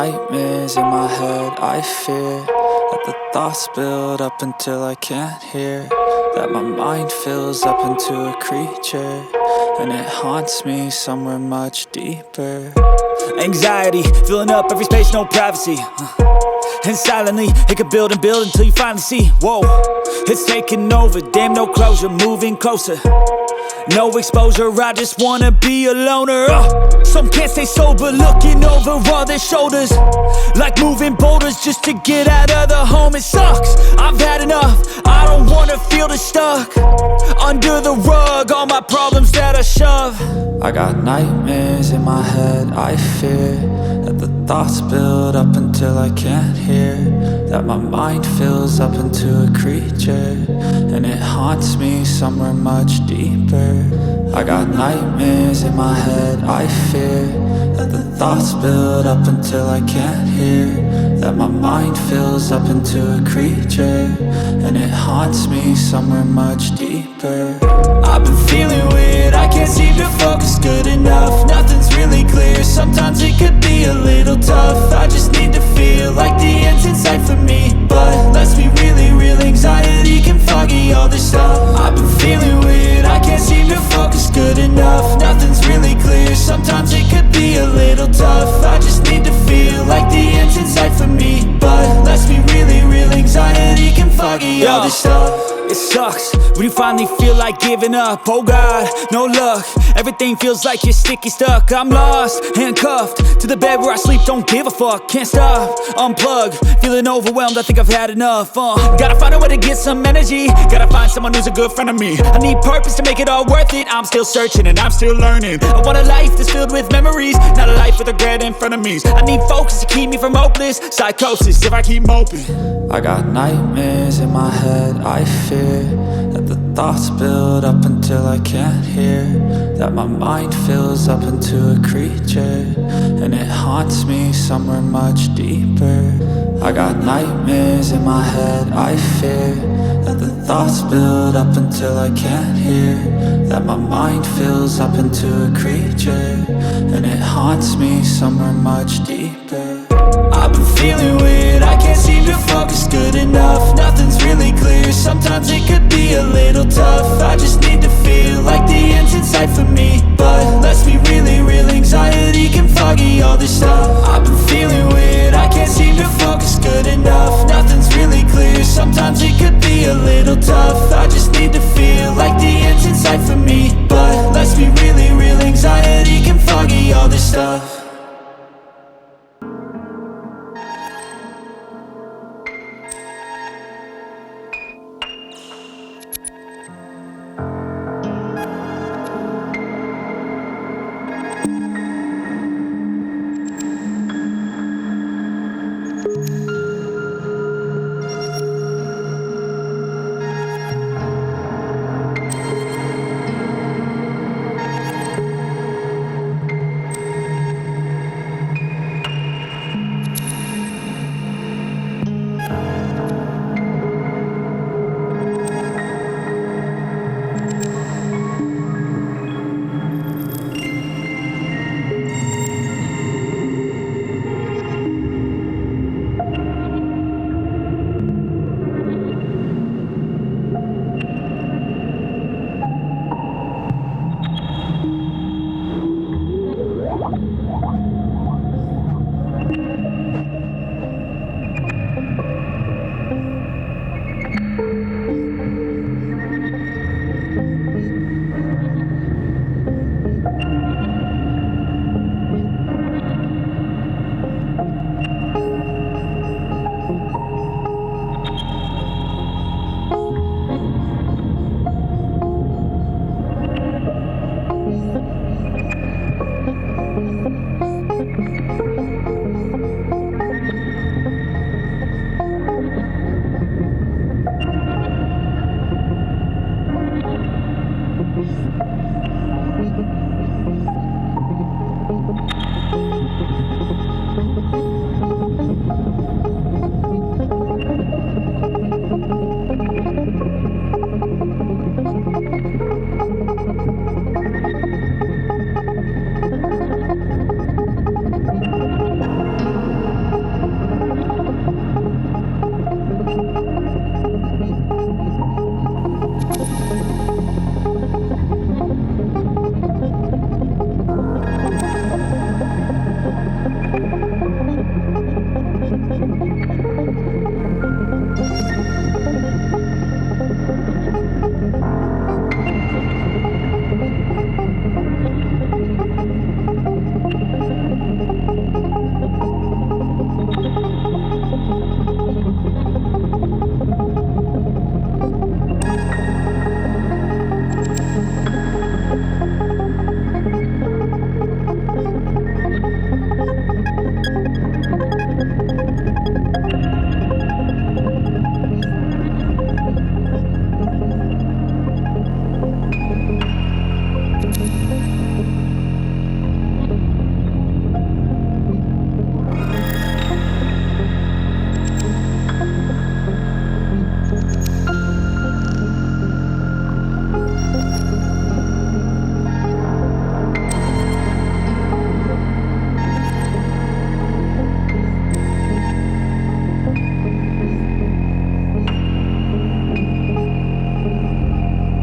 nightmares in my head, I fear that the thoughts build up until I can't hear, that my mind fills up into a creature, and it haunts me somewhere much deeper. Anxiety, filling up every space, no privacy. And silently, it could build and build until you finally see, whoa, it's taking over, damn no closure, moving closer. No exposure, I just wanna be a loner. Some can't stay sober, looking over all their shoulders, like moving boulders just to get out of the home. It sucks, I've had enough, I don't wanna feel the stuck under the rug, all my problems that I shove. I got nightmares in my head, I fear that the thoughts build up until I can't hear, that my mind fills up into a creature, and it haunts me somewhere much deeper. I got nightmares in my head, I fear that the thoughts build up until I can't hear, that my mind fills up into a creature, and it haunts me somewhere much deeper. I've been feeling weird, I can't seem to focus good enough. Nothing's really clear, sometimes it could be a little tough. I just need to feel like the end's in sight for me, but let's be really real, anxiety can foggy all this stuff. I've been feeling weird, I can't seem to focus good enough. Nothing's really clear, sometimes it could be a little tough. I just need to feel like the end's in sight for me, but let's be really real, anxiety can foggy all this stuff. It sucks when you finally feel like giving up. Oh God, no luck, everything feels like you're sticky stuck. I'm lost, handcuffed to the bed where I sleep, don't give a fuck. Can't stop, unplug, feeling overwhelmed, I think I've had enough. Gotta find a way to get some energy, gotta find someone who's a good friend of me. I need purpose to make it all worth it, I'm still searching and I'm still learning. I want a life that's filled with memories, not a life with regret in front of me. I need focus to keep me from hopeless psychosis if I keep moping. I got nightmares in my head, I fear that the thoughts build up until I can't hear, that my mind fills up into a creature, and it haunts me somewhere much deeper. I got nightmares in my head, I fear that the thoughts build up until I can't hear, that my mind fills up into a creature, and it haunts me somewhere much deeper. I've been feeling weird, I can't seem to focus good enough. Nothing's really clear, sometimes it could be a little tough. I just need to feel like the end's in sight for me, but let's be really real, anxiety can foggy all this stuff.